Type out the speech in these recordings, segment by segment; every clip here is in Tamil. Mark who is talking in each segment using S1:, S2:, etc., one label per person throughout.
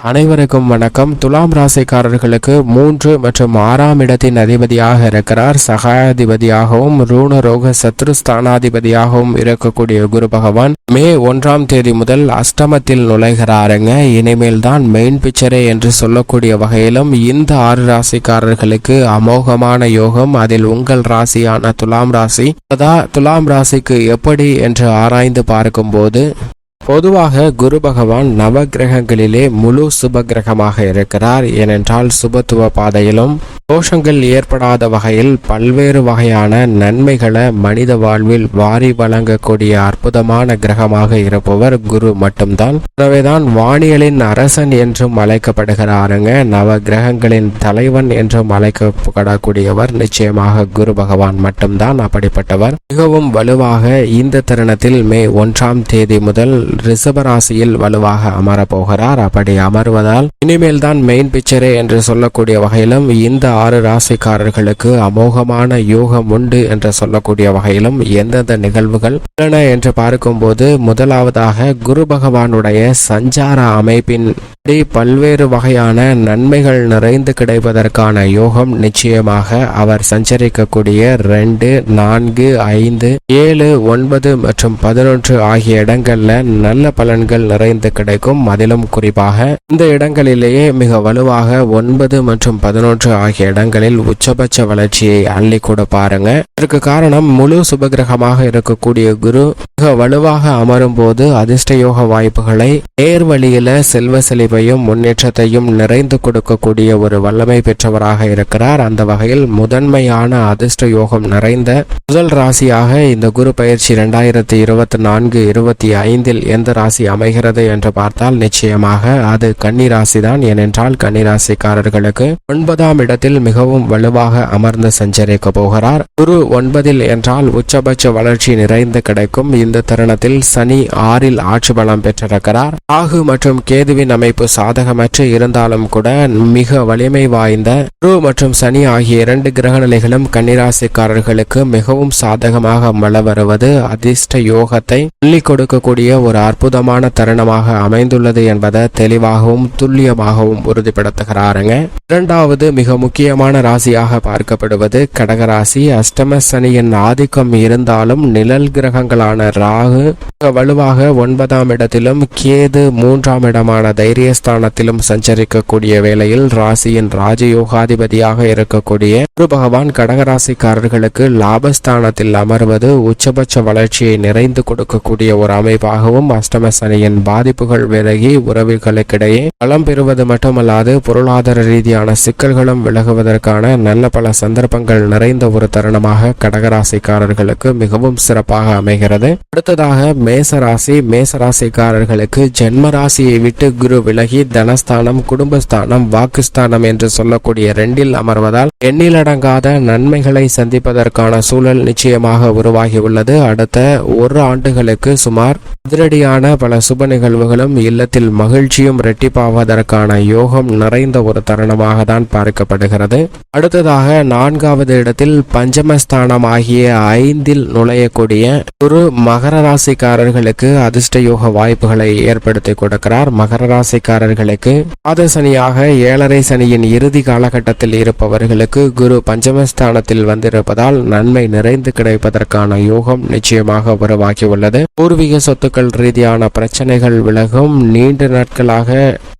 S1: அனைவருக்கும் வணக்கம். துலாம் ராசிக்காரர்களுக்கு 3 மற்றும் 6ஆம் இடத்தின் அதிபதியாக இருக்கிறார். சகாயாதிபதியாகவும் ரூணரோக சத்ருஸ்தானாதிபதியாகவும் இருக்கக்கூடிய குரு பகவான் மே 1ஆம் தேதி முதல் அஷ்டமத்தில் நுழைகிறாருங்க. இனிமேல் தான் மெயின் பிக்சரே என்று சொல்லக்கூடிய வகையிலும் இந்த 6 ராசிக்காரர்களுக்கு அமோகமான யோகம். அதில் உங்கள் ராசியான துலாம் ராசி, துலாம் ராசிக்கு எப்படி என்று ஆராய்ந்து பார்க்கும்போது பொதுவாக குரு பகவான் நவகிரகங்களிலே முழு சுப கிரகமாக இருக்கிறார். ஏனென்றால் சுபத்துவ பாதையிலும் தோஷங்கள் ஏற்படாத வகையில் பல்வேறு வகையான நன்மைகளை மனித வாழ்வில் வாரி வழங்கக்கூடிய அற்புதமான கிரகமாக இருப்பவர் குரு மட்டும்தான். எனவேதான் வானியலின் அரசன் என்றும் அழைக்கப்படுகிறாருங்க. நவ கிரகங்களின் தலைவன் என்றும் அழைக்கப்படக்கூடியவர் நிச்சயமாக குரு பகவான் மட்டும்தான். அப்படிப்பட்டவர் மிகவும் வலுவாக இந்த தருணத்தில் மே 1ஆம் தேதி முதல் ரிஷபராசியில் வலுவாக அமரப்போகிறார். அப்படி அமர்வதால் இனிமேல் தான் மெயின் பிக்சரே என்று சொல்லக்கூடிய வகையிலும் இந்த 6 ராசிக்காரர்களுக்கு அமோகமான யோகம் உண்டு என்று சொல்லக்கூடிய வகையிலும் எந்தெந்த நிகழ்வுகள் உள்ளன என்று பார்க்கும்போது, முதலாவதாக குரு பகவானுடைய சஞ்சார அமைப்பின் பல்வேறு வகையான நன்மைகள் நிறைந்து கிடைப்பதற்கான யோகம் நிச்சயமாக அவர் சஞ்சரிக்கக்கூடிய 2, 4, 5, 7, 9 மற்றும் 11 ஆகிய இடங்கள்ல நல்ல பலன்கள் நிறைந்து கிடைக்கும். அதிலும் குறிப்பாக இந்த இடங்களிலேயே மிக வலுவாக 9 மற்றும் 11 ஆகிய இடங்களில் உச்சபட்ச வளர்ச்சியை அள்ளி கூட பாருங்க. இதற்கு காரணம் முழு சுபகிரகமாக இருக்கக்கூடிய குரு மிக வலுவாக அமரும் போது அதிர்ஷ்ட யோக வாய்ப்புகளை நேர் வழியில செல்வ செழிப்பையும் முன்னேற்றத்தையும் நிறைந்து கொடுக்கக்கூடிய ஒரு வல்லமை பெற்றவராக இருக்கிறார். அந்த வகையில் முதன்மையான அதிர்ஷ்ட யோகம் நிறைந்த முதல் ராசியாக இந்த குரு பயிற்சி 2024-25 எந்த ராசி அமைகிறது என்று பார்த்தால் நிச்சயமாக அது கன்னி ராசி தான். ஏனென்றால் கன்னி ராசிக்காரர்களுக்கு 9ஆம் இடத்தில் மிகவும் வலுவாக அமர்ந்து சஞ்சரிக்க போகிறார். குரு 9 என்றால் உச்சபட்ச வளர்ச்சி நிறைந்து கிடைக்கும். இந்த தருணத்தில் சனி 6இல் ஆட்சி பலம் பெற்றிருக்கிறார். ராகு மற்றும் கேதுவின் அமைப்பு சாதகமற்று இருந்தாலும் கூட மிக வலிமை வாய்ந்த குரு மற்றும் சனி ஆகிய 2 கிரக நிலைகளும் கன்னிராசிக்காரர்களுக்கு மிகவும் சாதகமாக வள வருவது அதிர்ஷ்ட யோகத்தை அள்ளி கொடுக்கக்கூடிய ஒரு அற்புதமான தருணமாக அமைந்துள்ளது என்பதை தெளிவாகவும் துல்லியமாகவும் உறுதிப்படுத்துகிறாருங்க. இரண்டாவது மிக முக்கியமான ராசியாக பார்க்கப்படுவது கடகராசி. அஷ்டம சனியின் ஆதிக்கம் இருந்தாலும் நிழல் கிரகங்களான ராகு வலுவாக 9ஆம் இடத்திலும் கேது 3ஆம் இடமான தைரியஸ்தானத்திலும் சஞ்சரிக்கக்கூடிய வேளையில் ராசியின் ராஜயோகாதிபதியாக இருக்கக்கூடிய குரு பகவான் கடகராசிக்காரர்களுக்கு லாபஸ்தானத்தில் அமர்வது உச்சபட்ச வளர்ச்சியை நிறைந்து கொடுக்கக்கூடிய ஒரு அமைப்பாகவும், அஷ்டம சனியின் பாதிப்புகள் விலகி உறவுகளுக்கிடையே பலம் பெறுவது மட்டுமல்லாது பொருளாதார ரீதியான சிக்கல்களும் விலகுவதற்கான நல்ல பல சந்தர்ப்பங்கள் நிறைந்த ஒரு தருணமாக கடகராசிக்காரர்களுக்கு மிகவும் சிறப்பாக அமைகிறது. அடுத்ததாக மேசராசி. மேசராசிக்காரர்களுக்கு ஜென்ம ராசியை விட்டு குரு விலகி தனஸ்தானம், குடும்பஸ்தானம், வாக்குஸ்தானம் என்று சொல்லக்கூடிய 2இல் அமர்வதால் எண்ணிலடங்காத நன்மைகளை சந்திப்பதற்கான சூழல் நிச்சயமாக உருவாகியுள்ளது. அடுத்த 1 ஆண்டுகளுக்கு சுமார் அதிரடியான பல சுப நிகழ்வுகளும் இல்லத்தில் மகிழ்ச்சியும் இரட்டிப்பாவதற்கான யோகம் நிறைந்த ஒரு தருணமாக தான் பார்க்கப்படுகிறது. அடுத்ததாக 4வது இடத்தில் பஞ்சமஸ்தானம் ஆகிய 5இல் நுழையக்கூடிய ஒரு மகர ராசிக்காரர்களுக்கு அதிர்ஷ்ட யோக வாய்ப்புகளை ஏற்படுத்தி கொடுக்கிறார். மகர ராசிக்காரர்களுக்கு பாத சனியாக 7.5 சனியின் இறுதி காலகட்டத்தில் இருப்பவர்களுக்கு குரு பஞ்சமஸ்தானத்தில் வந்திருப்பதால் நன்மை நிறைந்து கிடைப்பதற்கான யோகம் நிச்சயமாக உருவாகியுள்ளது. பூர்வீக சொத்துக்கள் ரீதியான பிரச்சனைகள் விலகும். நீண்ட நாட்களாக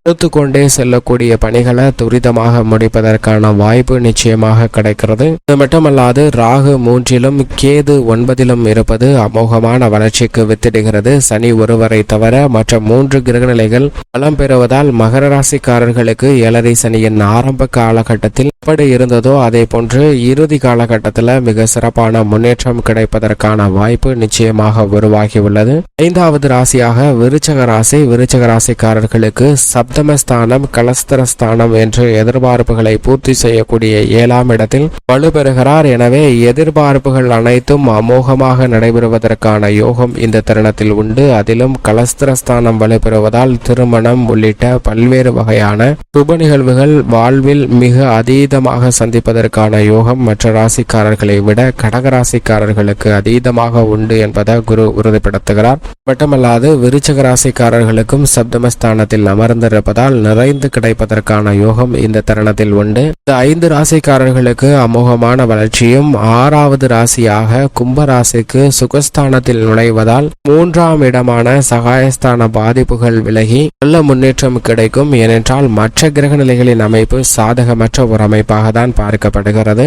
S1: எடுத்துக்கொண்டே செல்லக்கூடிய பணிகளை துரிதமாக முடிப்பதற்கான வாய்ப்பு நிச்சயமாக கிடைக்கிறது. இது மட்டுமல்லாது ராகு 3இலும் கேது 9இலும் இருப்பது அமோகமான வளர்ச்சிக்கு வித்திடுகிறது. சனி ஒருவரை தவிர மற்ற 3 கிரகநிலைகள் பலம் பெறுவதால் மகர ராசிக்காரர்களுக்கு 7.5 சனியின் ஆரம்ப காலகட்டத்தில் எப்படி இருந்ததோ அதே போன்று இறுதி காலகட்டத்தில் மிக சிறப்பான முன்னேற்றம் கிடைப்பதற்கான வாய்ப்பு நிச்சயமாக உருவாகியுள்ளது. 5வது ராசியாக விருச்சக ராசி. விருச்சக ராசிக்காரர்களுக்கு சப்தமஸ்தானம், கலஸ்தரஸ்தானம் என்று எதிர்பார்ப்புகளை பூர்த்தி செய்யக்கூடிய 7ஆம் இடத்தில் வலுப்பெறுகிறார். எனவே எதிர்பார்ப்புகள் அனைத்தும் அமோகமாக நடைபெறுவதற்கான யோகம் இந்த தருணத்தில் உண்டு. அதிலும் கலஸ்தரஸ்தானம் வலுப்பெறுவதால் திருமணம் உள்ளிட்ட பல்வேறு வகையான சுப நிகழ்வுகள் வாழ்வில் மிக அதீத அதீதமாக சந்திப்பதற்கான யோகம் மற்ற ராசிக்காரர்களை விட கடகராசிக்காரர்களுக்கு அதீதமாக உண்டு என்பதை குரு உறுதிப்படுத்துகிறார். மட்டுமல்லாது விருச்சிக ராசிக்காரர்களுக்கும் சப்தமஸ்தானத்தில் அமர்ந்திருப்பதால் நிறைந்து கிடைப்பதற்கான யோகம் இந்த தருணத்தில் உண்டு. இந்த 5 ராசிக்காரர்களுக்கு அமோகமான வளர்ச்சியும் 6வது ராசியாக கும்ப ராசிக்கு சுகஸ்தானத்தில் நுழைவதால் 3ஆம் இடமான சகாயஸ்தான பாதிப்புகள் விலகி நல்ல முன்னேற்றம் கிடைக்கும். ஏனென்றால் மற்ற கிரக நிலைகளின் அமைப்பு சாதகமற்ற ஒரு அமைப்பாக தான் பார்க்கப்படுகிறது.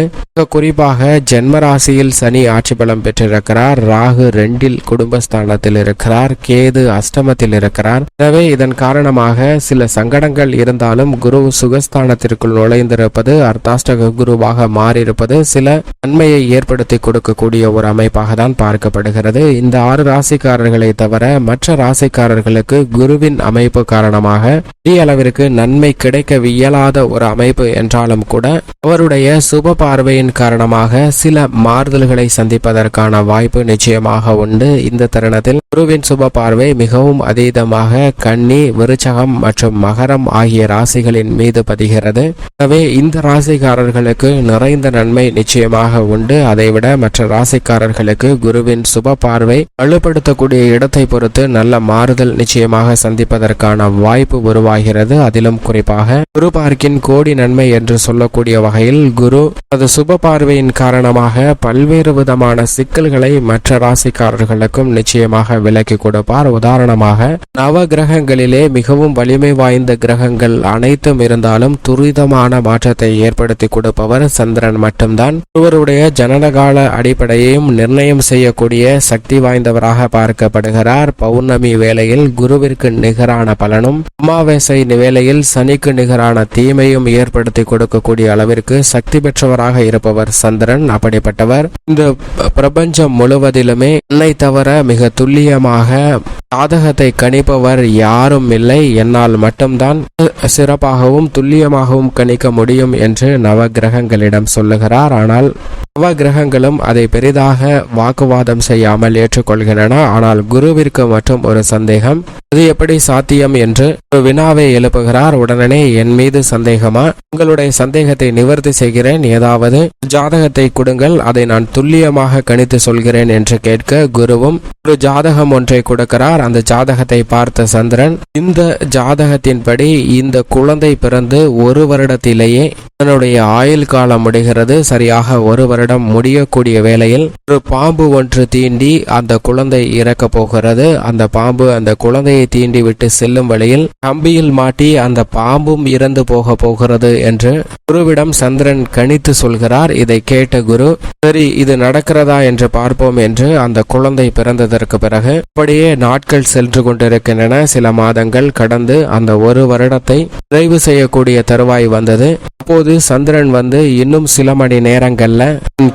S1: குறிப்பாக ஜென்ம ராசியில் சனி ஆட்சி பலம் பெற்றிருக்கிறார். ராகு 2இல் குடும்பஸ்தானத்தில் இருக்கிறார். கேது அஷ்டமத்தில் இருக்கிறார். எனவே இதன் காரணமாக சில சங்கடங்கள் இருந்தாலும் குரு சுகஸ்தானத்திற்குள் நுழைந்திருப்பது, அர்த்தாஷ்டக குருவாக மாறியிருப்பது சில நன்மையை ஏற்படுத்தி கொடுக்கக்கூடிய ஒரு அமைப்பாக தான் பார்க்கப்படுகிறது. இந்த 6 ராசிக்காரர்களை தவிர மற்ற ராசிக்காரர்களுக்கு குருவின் அமைப்பு காரணமாக பெரிய அளவிற்கு நன்மை கிடைக்க இயலாத ஒரு அமைப்பு என்றாலும் கூட அவருடைய சுப பார்வையின் காரணமாக சில மாறுதல்களை சந்திப்பதற்கான வாய்ப்பு நிச்சயமாக உண்டு. இந்த தருணத்தில் குருவின் சுப பார்வை மிகவும் அதீதமாக கன்னி, விருச்சகம் மற்றும் மகரம் ஆகிய ராசிகளின் மீது பதிகிறது. எனவே இந்த ராசிக்காரர்களுக்கு நிறைந்த நன்மை நிச்சயமாக உண்டு. அதைவிட மற்ற ராசிக்காரர்களுக்கு குருவின் சுப பார்வை வலுப்படுத்தக்கூடிய இடத்தை பொறுத்து நல்ல மாறுதல் நிச்சயமாக சந்திப்பதற்கான வாய்ப்பு உருவாகிறது. அதிலும் குறிப்பாக குரு பார்க்கின் கோடி நன்மை என்று சொல்லக்கூடிய வகையில் குரு அது சுப பார்வையின் காரணமாக பல்வேறு விதமான சிக்கல்களை மற்ற ராசிக்காரர்களுக்கும் நிச்சயமாக விலக்கி கொடுப்பார். உதாரணமாக நவ கிரகங்களிலே மிகவும் வலிமை வாய்ந்த கிரகங்கள் அனைத்தும் இருந்தாலும் துரிதமான மாற்றத்தை ஏற்படுத்தி கொடுப்பவர் சந்திரன் மட்டும்தான். ஒருவருடைய ஜனனகால அடிப்படையையும் நிர்ணயம் செய்யக்கூடிய சக்தி வாய்ந்தவராக பார்க்கப்படுகிறார். பௌர்ணமி வேளையில் குருவிற்கு நிகரான பலனும், அமாவாசை வேளையில் சனிக்கு நிகரான தீமையும் ஏற்படுத்தி கொடுக்கக்கூடிய அளவிற்கு சக்தி பெற்றவராக இருப்பவர் சந்திரன். அப்படிப்பட்டவர் இந்த பிரபஞ்சம் முழுவதிலுமே என்னை தவிர மிக துல்லியமாக ஜாதகத்தை கணிப்பவர் யாரும் இல்லை, என்னால் மட்டும்தான் சிறப்பாகவும் துல்லியமாகவும் கணிக்க முடியும் என்று நவ கிரகங்களிடம் சொல்லுகிறார். ஆனால் நவ கிரகங்களும் அதை பெரிதாக வாக்குவாதம் செய்யாமல் ஏற்றுக்கொள்கின்றன. ஆனால் குருவிற்கு மட்டும் ஒரு சந்தேகம், அது எப்படி சாத்தியம் என்று ஒரு வினாவை எழுப்புகிறார். உடனே என் மீது சந்தேகமா? உங்களுடைய சந்தேகத்தை நிவர்த்தி செய்கிறேன், ஏதாவது ஜாதகத்தை கொடுங்கள், அதை நான் துல்லியமாக கணித்து சொல்கிறேன் என்று கேட்க குருவும் ஒரு ஜாதகம் ஒன்றை கொடுக்கிறார். அந்த ஜாதகத்தை பார்த்த சந்திரன், இந்த ஜாதகத்தின்படி இந்த குழந்தை பிறந்து 1 வருடத்திலேயே தன்னுடைய ஆயுள் காலம் முடிகிறது. சரியாக 1 வருடம் முடியக்கூடிய வேளையில் ஒரு பாம்பு ஒன்று தீண்டி அந்த குழந்தை இறக்க போகிறது. அந்த பாம்பு அந்த குழந்தையை தீண்டி விட்டு செல்லும் வழியில் கம்பியில் மாட்டி அந்த பாம்பும் இறந்து போக போகிறது என்று குருவிடம் சந்திரன் கணித்து சொல்கிறார். இதை கேட்ட குரு, சரி இது நடக்கிறதா என்று பார்ப்போம் என்று அந்த குழந்தை பிறந்ததற்கு பிறகு அப்படியே நாட்கள் சென்று கொண்டிருக்கின்றன. சில மாதங்கள் கடந்து அந்த 1 வருடத்தை நிறைவு செய்யக்கூடிய தருவாய் வந்தது. அப்போது சந்திரன் வந்து இன்னும் சில மணி நேரங்கள்ல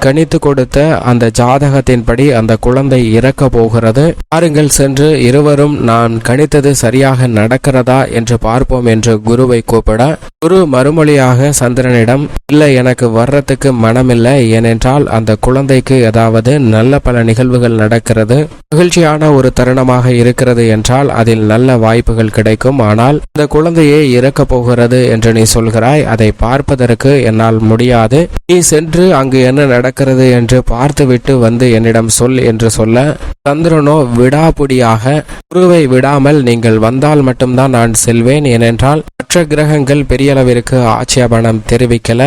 S1: கணித்து கொடுத்த அந்த ஜாதகத்தின்படி அந்த குழந்தை இறக்க போகிறது, பாருங்கள் சென்று இருவரும் நான் கணித்தது சரியாக நடக்கிறதா என்று பார்ப்போம் என்று குருவை கூப்பிட, குரு மறுமொழியாக சந்திரனிடம், இல்லை எனக்கு வர்றதுக்கு மனமில்லை, ஏனென்றால் அந்த குழந்தைக்கு ஏதாவது நல்ல பல நிகழ்வுகள் நடக்கிறது, மகிழ்ச்சியான ஒரு தருணமாக இருக்கிறது என்றால் அதில் நல்ல வாய்ப்புகள் கிடைக்கும். ஆனால் இந்த குழந்தையே இறக்க போகிறது என்று நீ சொல்கிறாய், அதை பார்ப்பதற்கு என்னால் முடியாது, நீ சென்று அங்கு என்ன நடக்கிறது என்று பார்த்துவிட்டு வந்து என்னிடம் சொல் என்று சொல்ல, சந்திரனோ விடாப்புடியாக குருவை விடாமல் நீங்கள் வந்தால் மட்டும்தான் நான் செல்வேன், ஏனென்றால் மற்ற கிரகங்கள் பெரிய அளவிற்கு ஆட்சேபணம் தெரிவிக்கல,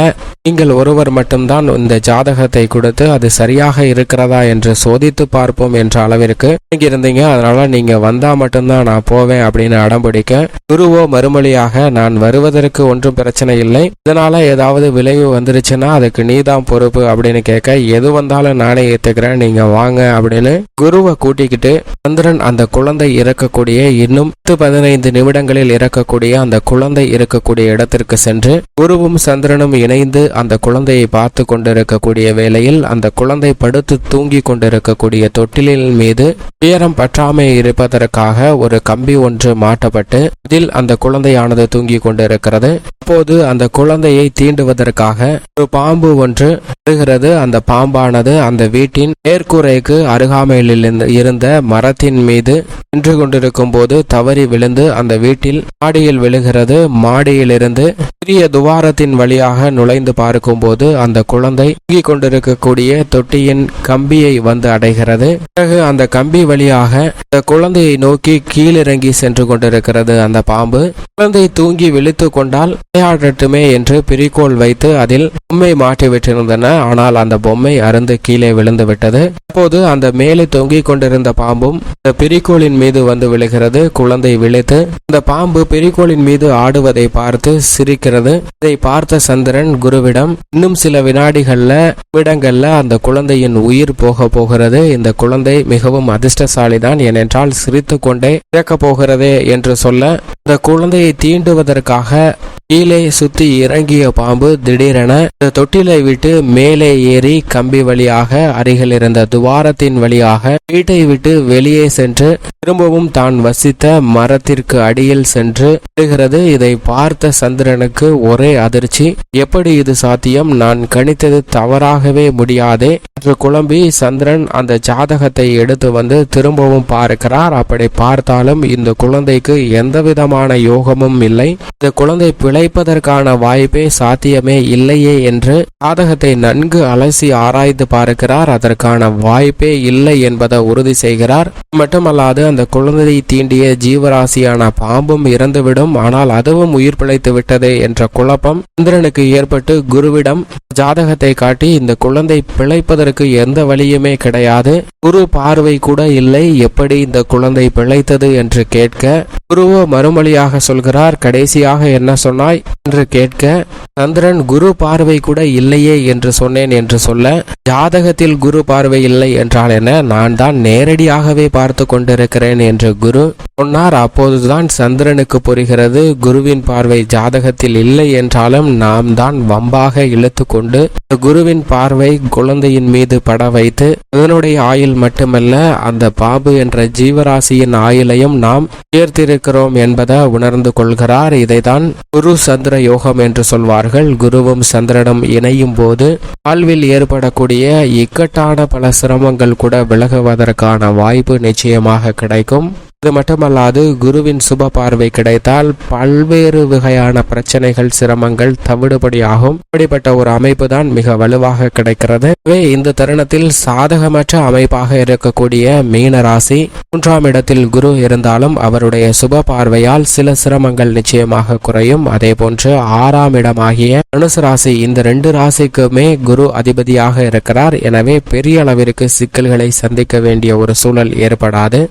S1: நீங்கள் ஒருவர் மட்டும்தான் இந்த ஜாதகத்தை கொடுத்து அது சரியாக இருக்கிறதா என்று சோதித்து பார்ப்போம் என்ற அளவிற்கு இருந்தீங்க, அதனால நீங்க வந்தா மட்டும்தான் நான் போவேன் அப்படின்னு அடம்பிடிக்க, குருவோ மறுமொழியாக நான் வருவதற்கு ஒன்றும் பிரச்சனை இல்லை, இதனால ஏதாவது விளைவு வந்துருச்சுன்னா அதுக்கு நீதான் பொறுப்பு அப்படின்னு கேட்க, எது வந்தாலும் நானே ஏத்துக்கிறேன், நீங்க வாங்க அப்படின்னு குருவை கூட்டிக்கிட்டு சந்திரன் அந்த குழந்தை இறக்கக்கூடிய இன்னும் 10-15 நிமிடங்களில் இறக்கக்கூடிய அந்த குழந்தை இருக்கக்கூடிய இடத்திற்கு சென்று குருவும் சந்திரனும் இணைந்து அந்த குழந்தையை பார்த்து கொண்டிருக்கக்கூடிய வேளையில் அந்த குழந்தை படுத்து தூங்கி கொண்டிருக்கக்கூடிய தொட்டிலின் மீது உயரம் பற்றாமை இருப்பதற்காக ஒரு கம்பி ஒன்று மாட்டப்பட்டு அதில் அந்த குழந்தையானது தூங்கி கொண்டிருக்கிறது. அப்போது அந்த குழந்தையை தீண்டுவதற்காக ஒரு பாம்பு ஒன்று வருகிறது. அந்த பாம்பானது அந்த வீட்டின் மேற்கூரைக்கு அருகாமையில் இருந்த மரத்தின் மீது நின்று கொண்டிருக்கும் போது தவறி விழுந்து அந்த வீட்டில் மாடியில் விழுகிறது. மாடியிலிருந்து சிறிய துவாரத்தின் வழியாக நுழைந்து பார்க்கும் போது அந்த குழந்தை தூங்கிக் கொண்டிருக்கக்கூடிய தொட்டியின் கம்பியை வந்து அடைகிறது. பிறகு அந்த கம்பி வழியாக அந்த குழந்தையை நோக்கி கீழிறங்கி சென்று கொண்டிருக்கிறது அந்த பாம்பு. குழந்தை தூங்கி விழித்து கொண்டால் விளையாடட்டுமே என்று பிரிகோள் வைத்து அதில் பொம்மை மாட்டி விட்டிருந்தன. ஆனால் அந்த பொம்மை அருந்து கீழே விழுந்து விட்டது. அப்போது அந்த மேலே தொங்கிக் கொண்டிருந்த பாம்பும் அந்த பிரிகோளின் மீது வந்து விழுகிறது. குழந்தை விழித்து அந்த பாம்பு பிரிகோளின் மீது ஆடுவதை பார்த்து சிரிக்கிறது. இதை பார்த்த சந்திரன் குருவிடம் இன்னும் சில நிமிடங்கள்ல அந்த குழந்தையின் உயிர் போகிறது. இந்த குழந்தை மிகவும் அதிர்ஷ்டசாலிதான், ஏனென்றால் சிரித்து கொண்டே இறக்க போகிறதே என்று சொல்ல இந்த குழந்தையை தீண்டுவதற்காக கீழே சுத்தி இறங்கிய பாம்பு திடீரென தொட்டிலை விட்டு மேலே ஏறி கம்பி வழியாக அருகில் இருந்த துவாரத்தின் வழியாக வீட்டை விட்டு வெளியே சென்று திரும்பவும் தான் வசித்த மரத்திற்கு அடியில் சென்று விடுகிறது. இதை பார்த்த சந்திரனுக்கு ஒரே அதிர்ச்சி. எப்படி இது சாத்தியம்? நான் கணித்தது தவறாகவே முடியாதே என்று குழம்பி சந்திரன் அந்த ஜாதகத்தை எடுத்து வந்து திரும்பவும் பார்க்கிறார். அப்படி பார்த்தாலும் இந்த குழந்தைக்கு எந்த விதமான யோகமும் இல்லை. இந்த குழந்தை பிழைப்பதற்கான வாய்ப்பே சாத்தியமே இல்லையே என்று ஜாதகத்தை நன்கு அலசி ஆராய்ந்து பார்க்கிறார். அதற்கான வாய்ப்பே இல்லை என்பதை உறுதி செய்கிறார். மட்டுமல்லாது அந்த குழந்தையை தீண்டிய ஜீவராசியான பாம்பும் இறந்துவிடும், ஆனால் அதுவும் உயிர் பிழைத்து விட்டது என்ற குழப்பம் சந்திரனுக்கு ஏற்பட்டு குருவிடம் ஜாதகத்தை காட்டி இந்த குழந்தை பிழைப்பதற்கு எந்த வழியுமே கிடையாது, குரு பார்வை கூட இல்லை, எப்படி இந்த குழந்தை பிழைத்தது என்று கேட்க குருவோ மறுமொழியாக சொல்கிறார். கடைசியாக என்ன சொன்னாய் என்று கேட்க சந்திரன் குரு பார்வை கூட இல்லையே என்று சொன்னேன் என்று சொல்ல, ஜாதகத்தில் குரு பார்வை இல்லை என்றால் என்ன, நான் தான் நேரடியாகவே பார்த்து கொண்டிருக்கிறேன் என்று குரு சொன்னார். அப்போதுதான் சந்திரனுக்கு புரிகிறது, குருவின் பார்வை ஜாதகத்தில் இல்லை என்றாலும் நாம் தான் வம்பாக இழுத்து கொண்டு குருவின் பார்வை குழந்தையின் மீது பட வைத்து அதனுடைய ஆயுள் மட்டுமல்ல அந்த பாம்பு என்ற ஜீவராசியின் ஆயுளையும் நாம் உயர்த்திருக்கிறோம் என்பதை உணர்ந்து கொள்கிறார். இதைதான் குரு சந்திர யோகம் என்று சொல்வார்கள். குருவும் சந்திரனும் இணையும் போது வாழ்வில் ஏற்படக்கூடிய இக்கட்டான பல சிரமங்கள் கூட விலகுவதற்கான வாய்ப்பு நிச்சயமாக கிடைக்கும். இது மட்டுமல்லாது குருவின் சுப பார்வை கிடைத்தால் பல்வேறு வகையான பிரச்சனைகள் சிரமங்கள் தவிடுபடியாகும். இப்படிப்பட்ட ஒரு அமைப்பு தான் மிக வலுவாக கிடைக்கிறது. இந்த தருணத்தில் சாதகமற்ற அமைப்பாக இருக்கக்கூடிய மீன ராசி 3ஆம் இடத்தில் குரு இருந்தாலும் அவருடைய சுப பார்வையால் சில சிரமங்கள் நிச்சயமாக குறையும். அதே போன்று 6ஆம் இடமாகிய தனுசு ராசி, இந்த 2 ராசிக்குமே குரு அதிபதியாக இருக்கிறார். எனவே பெரிய அளவிற்கு சிக்கல்களை சந்திக்க வேண்டிய ஒரு சூழல் ஏற்படாது.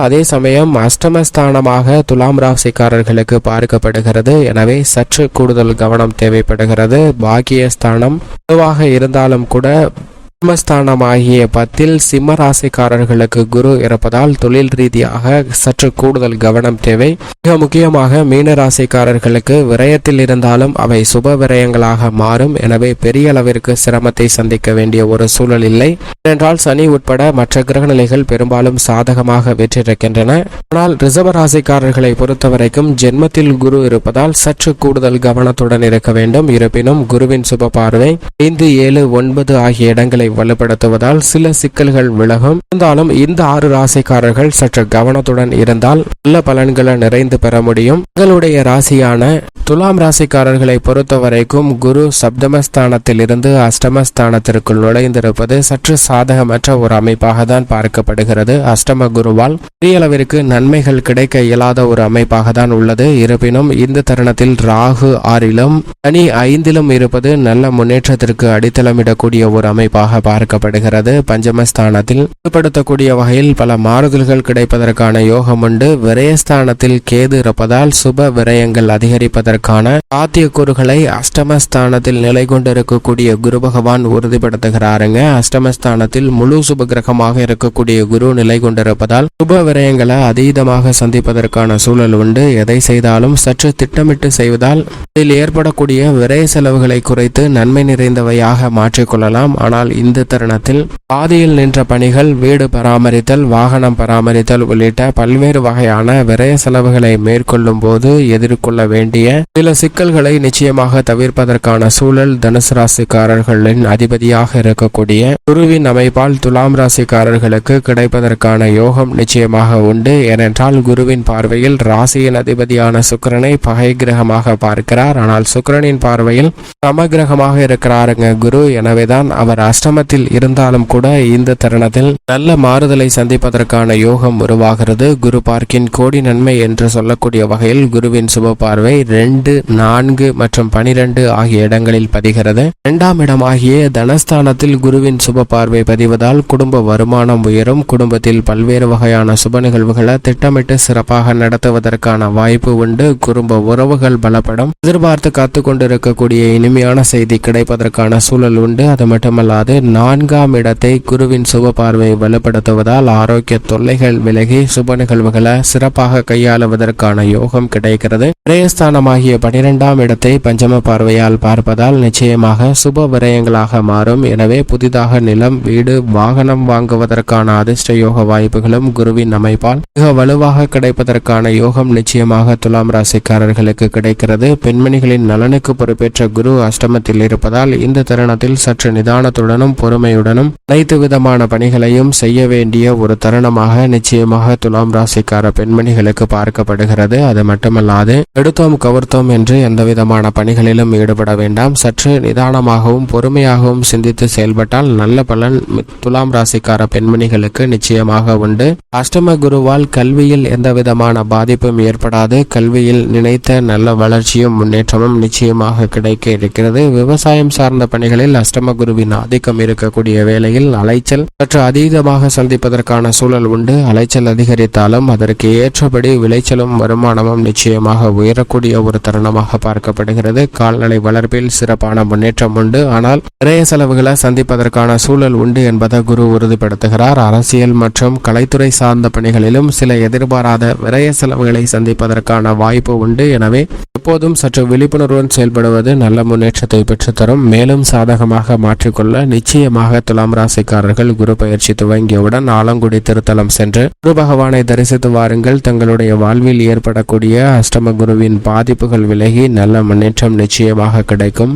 S1: அதே சமயம் அஷ்டமஸ்தானமாக துலாம் ராசிக்காரர்களுக்கு பார்க்கப்படுகிறது. எனவே சற்று கூடுதல் கவனம் தேவைப்படுகிறது. பாக்கியஸ்தானம் பொதுவாக இருந்தாலும் கூட ஆகிய 10 சிம்ம ராசிக்காரர்களுக்கு குரு இருப்பதால் தொழில் ரீதியாக சற்று கூடுதல் கவனம் தேவை. மிக முக்கியமாக மீன ராசிக்காரர்களுக்கு விரயத்தில் இருந்தாலும் அவை சுப விரயங்களாக மாறும். எனவே பெரிய அளவிற்கு சிரமத்தை சந்திக்க வேண்டிய ஒரு சூழல் இல்லை. ஏனென்றால் சனி உட்பட மற்ற கிரகநிலைகள் பெரும்பாலும் சாதகமாக வெற்றிருக்கின்றன. ஆனால் ரிஷப ராசிக்காரர்களை பொறுத்தவரைக்கும் ஜென்மத்தில் குரு இருப்பதால் சற்று கூடுதல் கவனத்துடன் இருக்க வேண்டும். இருப்பினும் குருவின் சுப பார்வை 5, 7, 9 ஆகிய இடங்களை வலுப்படுத்துவதால் சில சிக்கல்கள் விலகும். இருந்தாலும் இந்த 6 ராசிக்காரர்கள் சற்று கவனத்துடன் இருந்தால் நல்ல பலன்களை நிறைந்து பெற முடியும். உங்களுடைய ராசியான துலாம் ராசிக்காரர்களை பொறுத்தவரைக்கும் குரு சப்தமஸ்தானத்தில் இருந்து அஷ்டமஸ்தானத்திற்குள் நுழைந்திருப்பது சற்று சாதகமற்ற ஒரு அமைப்பாக தான் பார்க்கப்படுகிறது. அஷ்டம குருவால் பெரிய அளவிற்கு நன்மைகள் கிடைக்க இயலாத ஒரு அமைப்பாக தான் உள்ளது. இருப்பினும் இந்த தருணத்தில் ராகு 6லும் சனி 5லும் இருப்பது நல்ல முன்னேற்றத்திற்கு அடித்தளமிடக்கூடிய ஒரு அமைப்பாக பார்க்கப்படுகிறது. பஞ்சமஸ்தானத்தில் ஈடுபடுத்தக்கூடிய வகையில் பல மாறுதல்கள் கிடைப்பதற்கான யோகம் உண்டு. விரயஸ்தானத்தில் கேது இருப்பதால் சுப விரயங்கள் அதிகரிப்பதற்கான சாத்தியக்கூறுகளை அஷ்டமஸ்தானத்தில் நிலை கொண்டிருக்கக்கூடிய குரு பகவான் உறுதிப்படுத்துகிறாருங்க. அஷ்டமஸ்தானத்தில் முழு சுப கிரகமாக இருக்கக்கூடிய குரு நிலை கொண்டிருப்பதால் சுப விரயங்களை அதீதமாக சந்திப்பதற்கான சூழல் உண்டு. எதை செய்தாலும் சற்று திட்டமிட்டு செய்வதால் இதில் ஏற்படக்கூடிய விரய செலவுகளை குறைத்து நன்மை நிறைந்தவையாக மாற்றிக்கொள்ளலாம். ஆனால் இந்த தருணத்தில் பாதியில் நின்ற பணிகள், வீடு பராமரித்தல், வாகனம் பராமரித்தல் உள்ளிட்ட பல்வேறு வகையான விரய செலவுகளை மேற்கொள்ளும் போது எதிர்கொள்ள வேண்டிய சில சிக்கல்களை நிச்சயமாக தவிர்ப்பதற்கான சூழல் தனுசு ராசிக்காரர்களின் அதிபதியாக இருக்கக்கூடிய குருவின் அமைப்பால் துலாம் ராசிக்காரர்களுக்கு கிடைப்பதற்கான யோகம் நிச்சயமாக உண்டு. ஏனென்றால் குருவின் பார்வையில் ராசியின் அதிபதியான சுக்கிரனை பகை கிரகமாக பார்க்கிறார். ஆனால் சுக்கிரனின் பார்வையில் சமகிரகமாக இருக்கிறாருங்க குரு. எனவேதான் அவர் அஷ்டமத்தில் இருந்தாலும் கூட இந்த தருணத்தில் நல்ல மாறுதலை சந்திப்பதற்கான யோகம் உருவாகிறது. குரு பார்க்கின் கோடி நன்மை என்று சொல்லக்கூடிய வகையில் குருவின் சுப பார்வை 2, 4 மற்றும் 12 ஆகிய இடங்களில் பதிகிறது. 2ஆம் இடமாகிய தனஸ்தானத்தில் குருவின் சுப பார்வை பதிவதால் குடும்ப வருமானம் உயரும். குடும்பத்தில் பல்வேறு வகையான சுப நிகழ்வுகளை திட்டமிட்டு சிறப்பாக நடத்துவதற்கான வாய்ப்பு உண்டு. குடும்ப உறவுகள் பலப்படும். எதிர்பார்த்து காத்து கொண்டிருக்கக்கூடிய இனிமையான செய்தி கிடைப்பதற்கான சூழல் உண்டு. அது மட்டுமல்லாது 4ஆம் இடத்தை குருவின் சுப பார்வை வலுப்படுத்துவதால் ஆரோக்கிய தொல்லைகள் விலகி சுப நிகழ்வுகளை சிறப்பாக கையாளுவதற்கான யோகம் கிடைக்கிறது. விரயஸ்தானமாகிய 12ஆம் இடத்தை பஞ்சம பார்வையால் பார்ப்பதால் நிச்சயமாக சுப விரயங்களாக மாறும். எனவே புதிதாக நிலம், வீடு, வாகனம் வாங்குவதற்கான அதிர்ஷ்ட யோக வாய்ப்புகளும் குருவின் அமைப்பால் மிக வலுவாக கிடைப்பதற்கான யோகம் நிச்சயமாக துலாம் ராசிக்காரர்களுக்கு கிடைக்கிறது. பெண்மணிகளின் நலனுக்கு பொறுப்பேற்ற குரு அஷ்டமத்தில் இருப்பதால் இந்த தருணத்தில் சற்று நிதானத்துடனும் பொறுமையுடனும் அனைத்து விதமான பணிகளையும் செய்ய வேண்டிய ஒரு தருணமாக நிச்சயமாக துலாம் ராசிக்கார பெண்மணிகளுக்கு பார்க்கப்படுகிறது. அது மட்டுமல்லாது எடுத்தோம் கவர்த்தோம் என்று எந்த விதமான பணிகளிலும் ஈடுபட வேண்டாம். சற்று நிதானமாகவும் பொறுமையாகவும் சிந்தித்து செயல்பட்டால் நல்ல பலன் துலாம் ராசிக்கார பெண்மணிகளுக்கு நிச்சயமாக உண்டு. அஷ்டம குருவால் கல்வியில் எந்த விதமான பாதிப்பும் ஏற்படாது. கல்வியில் நினைத்த நல்ல வளர்ச்சியும் முன்னேற்றமும் நிச்சயமாக கிடைக்க இருக்கிறது. விவசாயம் சார்ந்த பணிகளில் அஷ்டம குருவின் ஆதிக்கம் இருக்கக்கூடிய வேளையில் அலைச்சல் சற்று அதீதமாக சந்திப்பதற்கான சூழல் உண்டு. அலைச்சல் அதிகரித்தாலும் அதற்கு ஏற்றபடி விளைச்சலும் வருமானமும் நிச்சயமாக உயரக்கூடிய ஒரு தருணமாக பார்க்கப்படுகிறது. கால்நடை வளர்ப்பில் சிறப்பான முன்னேற்றம் உண்டு. ஆனால் நிறைய செலவுகளை சந்திப்பதற்கான சூழல் உண்டு என்பதை குரு உறுதிப்படுத்துகிறார். அரசியல் மற்றும் கலைத்துறை சார்ந்த பணிகளிலும் சில எதிர்பாராத விரய செலவுகளை சந்திப்பதற்கான வாய்ப்பு உண்டு. எனவே எப்போதும் சற்று விழிப்புணர்வுடன் செயல்படுவது நல்ல முன்னேற்றத்தை பெற்றுத்தரும். மேலும் சாதகமாக மாற்றிக்கொள்ள நிச்சயமாக துலாம் ராசிக்காரர்கள் குரு பயிற்சி துவங்கியவுடன் ஆலங்குடி திருத்தலம் சென்று குரு பகவானை தரிசித்து வாருங்கள். தங்களுடைய வாழ்வில் ஏற்படக்கூடிய அஷ்டம குருவின் பாதிப்புகள் விலகி நல்ல முன்னேற்றம் நிச்சயமாக கிடைக்கும்.